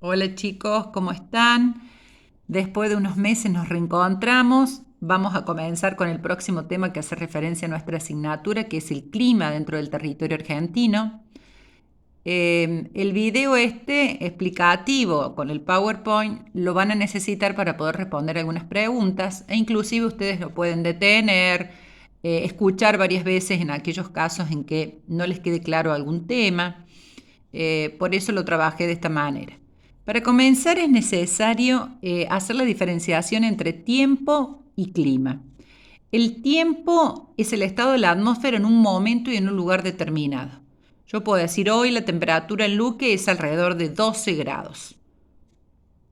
Hola chicos, ¿cómo están? Después de unos meses nos reencontramos. Vamos a comenzar con el próximo tema que hace referencia a nuestra asignatura, que es el clima dentro del territorio argentino. El video explicativo con el PowerPoint lo van a necesitar para poder responder algunas preguntas e inclusive ustedes lo pueden detener, escuchar varias veces en aquellos casos en que no les quede claro algún tema. Por eso lo trabajé de esta manera. Para comenzar es necesario hacer la diferenciación entre tiempo y clima. El tiempo es el estado de la atmósfera en un momento y en un lugar determinado. Yo puedo decir hoy la temperatura en Luque es alrededor de 12 grados.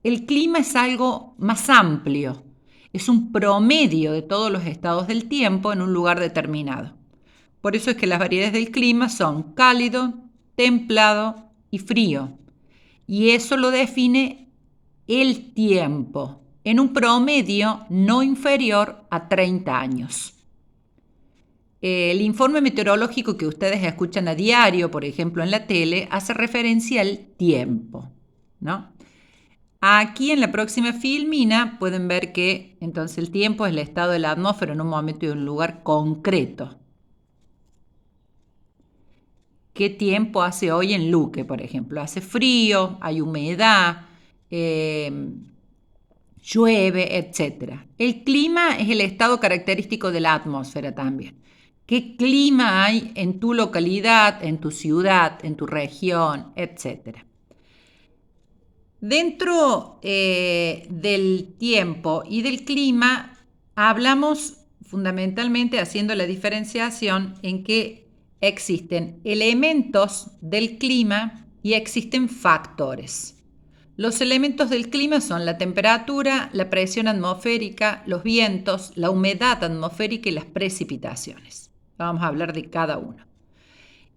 El clima es algo más amplio, es un promedio de todos los estados del tiempo en un lugar determinado. Por eso es que las variedades del clima son cálido, templado y frío. Y eso lo define el tiempo, en un promedio no inferior a 30 años. El informe meteorológico que ustedes escuchan a diario, por ejemplo en la tele, hace referencia al tiempo, ¿no? Aquí en la próxima filmina pueden ver que entonces el tiempo es el estado de la atmósfera en un momento y en un lugar concreto. ¿Qué tiempo hace hoy en Luque, por ejemplo? Hace frío, hay humedad, llueve, etc. El clima es el estado característico de la atmósfera también. ¿Qué clima hay en tu localidad, en tu ciudad, en tu región, etcétera? Dentro del tiempo y del clima hablamos fundamentalmente haciendo la diferenciación en que existen elementos del clima y existen factores. Los elementos del clima son la temperatura, la presión atmosférica, los vientos, la humedad atmosférica y las precipitaciones. Vamos a hablar de cada uno.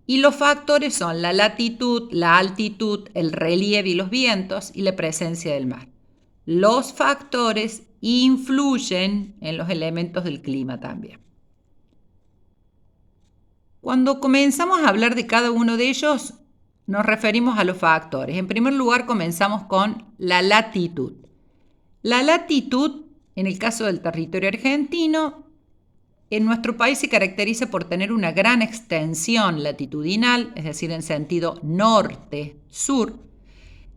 Y los factores son la latitud, la altitud, el relieve y los vientos y la presencia del mar. Los factores influyen en los elementos del clima también. Cuando comenzamos a hablar de cada uno de ellos, nos referimos a los factores. En primer lugar, comenzamos con la latitud. La latitud, en el caso del territorio argentino, en nuestro país se caracteriza por tener una gran extensión latitudinal, es decir, en sentido norte-sur.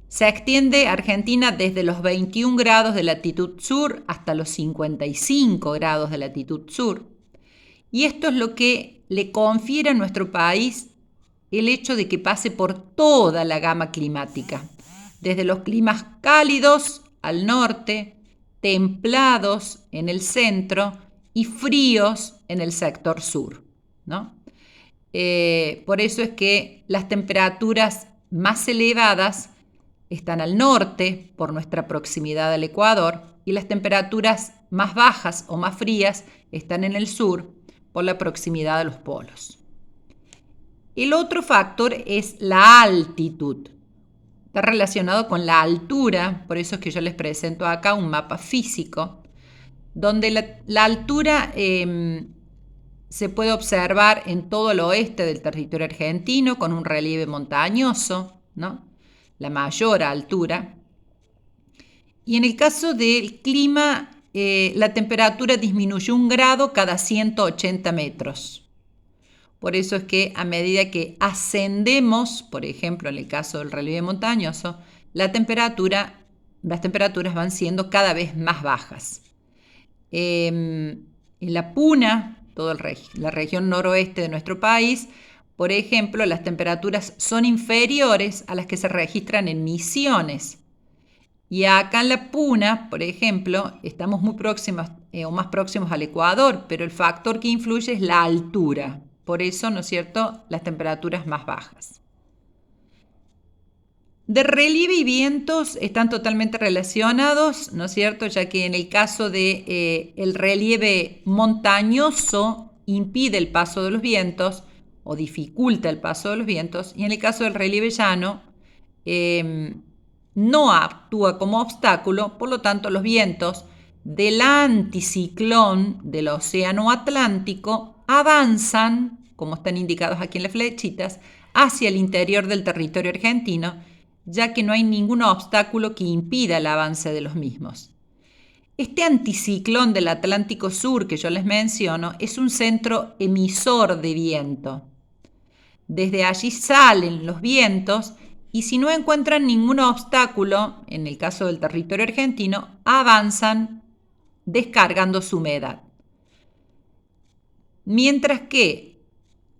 Se extiende Argentina desde los 21 grados de latitud sur hasta los 55 grados de latitud sur. Y esto es lo que le confiere a nuestro país el hecho de que pase por toda la gama climática, desde los climas cálidos al norte, templados en el centro y fríos en el sector sur, ¿no? Por eso es que las temperaturas más elevadas están al norte por nuestra proximidad al Ecuador y las temperaturas más bajas o más frías están en el sur por la proximidad a los polos. El otro factor es la altitud. Está relacionado con la altura, por eso es que yo les presento acá un mapa físico, donde la altura se puede observar en todo el oeste del territorio argentino con un relieve montañoso, ¿no? La mayor altura. Y en el caso del clima, la temperatura disminuye 1 grado cada 180 metros. Por eso es que a medida que ascendemos, por ejemplo, en el caso del relieve montañoso, las temperaturas van siendo cada vez más bajas. En la Puna, toda la región noroeste de nuestro país, por ejemplo, las temperaturas son inferiores a las que se registran en Misiones. Y acá en la Puna, por ejemplo, estamos muy próximos o más próximos al Ecuador, pero el factor que influye es la altura. Por eso, ¿no es cierto?, las temperaturas más bajas. De relieve y vientos están totalmente relacionados, ¿no es cierto?, ya que en el caso de el relieve montañoso impide el paso de los vientos o dificulta el paso de los vientos, y en el caso del relieve llano no actúa como obstáculo, por lo tanto los vientos del anticiclón del océano Atlántico avanzan, como están indicados aquí en las flechitas, hacia el interior del territorio argentino, ya que no hay ningún obstáculo que impida el avance de los mismos. Este anticiclón del Atlántico Sur que yo les menciono es un centro emisor de viento. Desde allí salen los vientos y si no encuentran ningún obstáculo, en el caso del territorio argentino, avanzan descargando su humedad. Mientras que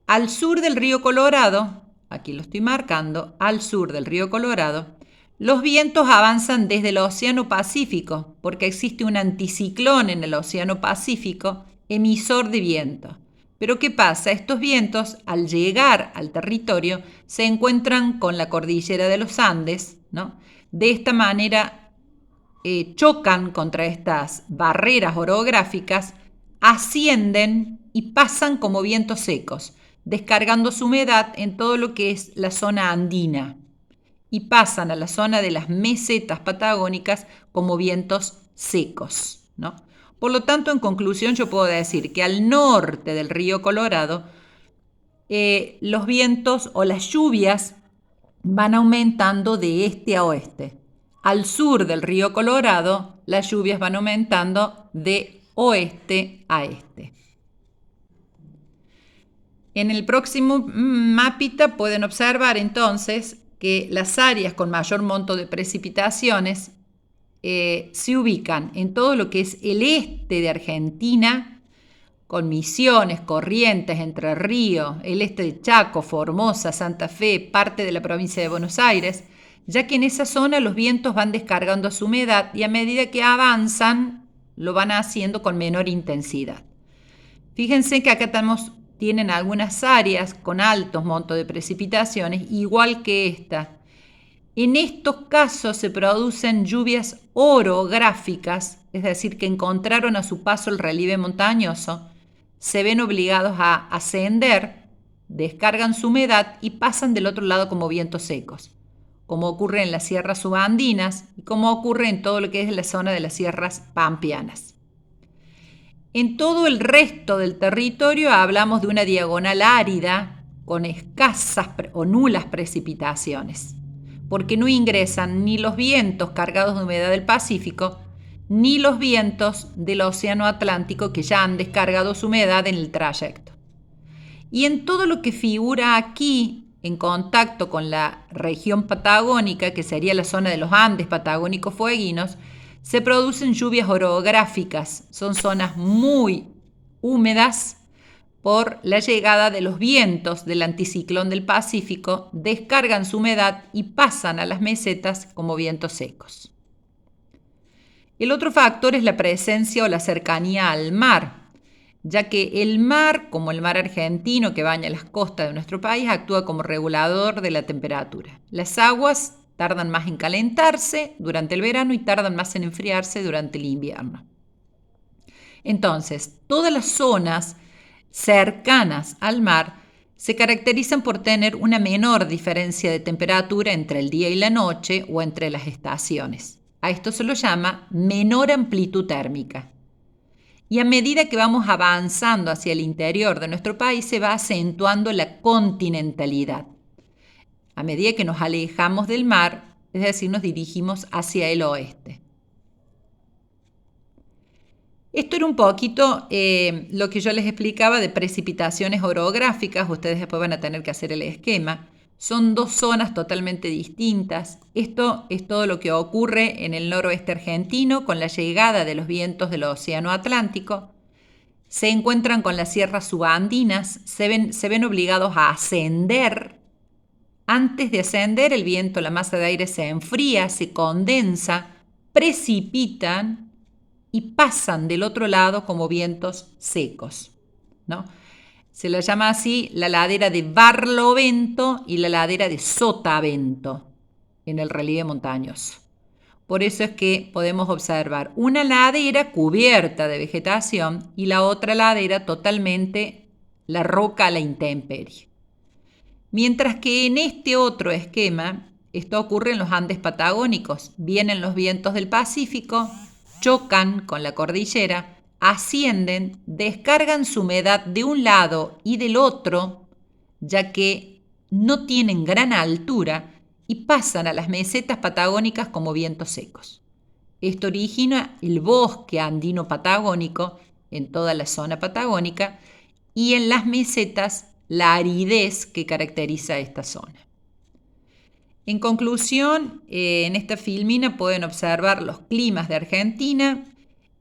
al sur del río Colorado, aquí lo estoy marcando, al sur del río Colorado, los vientos avanzan desde el Océano Pacífico, porque existe un anticiclón en el Océano Pacífico emisor de viento. Pero ¿qué pasa? Estos vientos, al llegar al territorio, se encuentran con la cordillera de los Andes, ¿no? De esta manera chocan contra estas barreras orográficas, ascienden y pasan como vientos secos, descargando su humedad en todo lo que es la zona andina y pasan a la zona de las mesetas patagónicas como vientos secos, ¿no? Por lo tanto, en conclusión, yo puedo decir que al norte del río Colorado, los vientos o las lluvias van aumentando de este a oeste. Al sur del río Colorado, las lluvias van aumentando de oeste a este. En el próximo mapita pueden observar entonces que las áreas con mayor monto de precipitaciones se ubican en todo lo que es el este de Argentina, con Misiones, Corrientes, Entre Ríos, el este de Chaco, Formosa, Santa Fe, parte de la provincia de Buenos Aires, ya que en esa zona los vientos van descargando su humedad y a medida que avanzan lo van haciendo con menor intensidad. Fíjense que acá tienen algunas áreas con altos montos de precipitaciones, igual que esta. En estos casos se producen lluvias orográficas, es decir, que encontraron a su paso el relieve montañoso, se ven obligados a ascender, descargan su humedad y pasan del otro lado como vientos secos, como ocurre en las sierras subandinas y como ocurre en todo lo que es la zona de las sierras pampeanas. En todo el resto del territorio hablamos de una diagonal árida con escasas o nulas precipitaciones, porque no ingresan ni los vientos cargados de humedad del Pacífico, ni los vientos del Océano Atlántico que ya han descargado su humedad en el trayecto. Y en todo lo que figura aquí, en contacto con la región patagónica, que sería la zona de los Andes patagónicos fueguinos, se producen lluvias orográficas. Son zonas muy húmedas por la llegada de los vientos del anticiclón del Pacífico, descargan su humedad y pasan a las mesetas como vientos secos. El otro factor es la presencia o la cercanía al mar, ya que el mar, como el mar argentino que baña las costas de nuestro país, actúa como regulador de la temperatura. Las aguas tardan más en calentarse durante el verano y tardan más en enfriarse durante el invierno. Entonces, todas las zonas cercanas al mar se caracterizan por tener una menor diferencia de temperatura entre el día y la noche o entre las estaciones. A esto se lo llama menor amplitud térmica. Y a medida que vamos avanzando hacia el interior de nuestro país se va acentuando la continentalidad. A medida que nos alejamos del mar, es decir, nos dirigimos hacia el oeste. Esto era un poquito lo que yo les explicaba de precipitaciones orográficas. Ustedes después van a tener que hacer el esquema. Son dos zonas totalmente distintas. Esto es todo lo que ocurre en el noroeste argentino con la llegada de los vientos del Océano Atlántico. Se encuentran con las sierras subandinas, se ven obligados a ascender. Antes de ascender, el viento, la masa de aire se enfría, se condensa, precipitan y pasan del otro lado como vientos secos, ¿no? Se lo llama así la ladera de Barlovento y la ladera de Sotavento en el relieve montañoso. Por eso es que podemos observar una ladera cubierta de vegetación y la otra ladera totalmente la roca a la intemperie. Mientras que en este otro esquema, esto ocurre en los Andes patagónicos. Vienen los vientos del Pacífico, chocan con la cordillera, ascienden, descargan su humedad de un lado y del otro, ya que no tienen gran altura y pasan a las mesetas patagónicas como vientos secos. Esto origina el bosque andino patagónico en toda la zona patagónica y en las mesetas la aridez que caracteriza esta zona. En conclusión, en esta filmina pueden observar los climas de Argentina,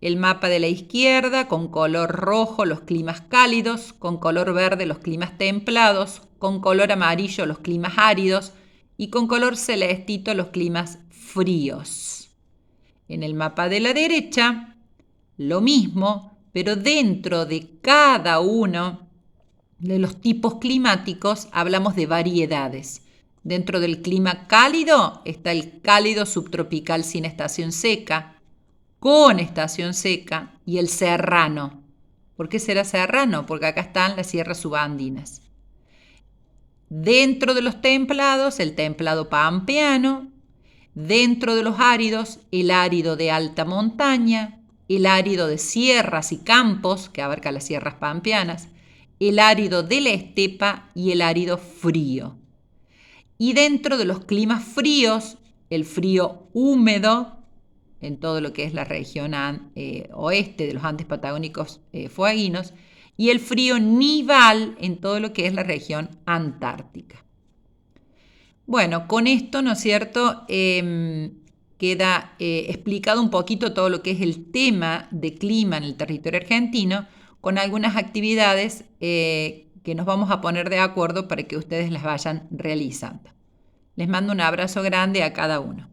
el mapa de la izquierda con color rojo los climas cálidos, con color verde los climas templados, con color amarillo los climas áridos y con color celestito los climas fríos. En el mapa de la derecha, lo mismo, pero dentro de cada uno de los tipos climáticos hablamos de variedades. Dentro del clima cálido está el cálido subtropical sin estación seca, con estación seca, y el serrano. ¿Por qué será serrano? Porque acá están las sierras subandinas. Dentro de los templados, el templado pampeano. Dentro de los áridos, el árido de alta montaña, el árido de sierras y campos, que abarca las sierras pampeanas, el árido de la estepa y el árido frío. Y dentro de los climas fríos, el frío húmedo, en todo lo que es la región oeste de los Andes patagónicos fueguinos, y el frío nival en todo lo que es la región antártica. Bueno, con esto, ¿no es cierto?, queda explicado un poquito todo lo que es el tema de clima en el territorio argentino, con algunas actividades que nos vamos a poner de acuerdo para que ustedes las vayan realizando. Les mando un abrazo grande a cada uno.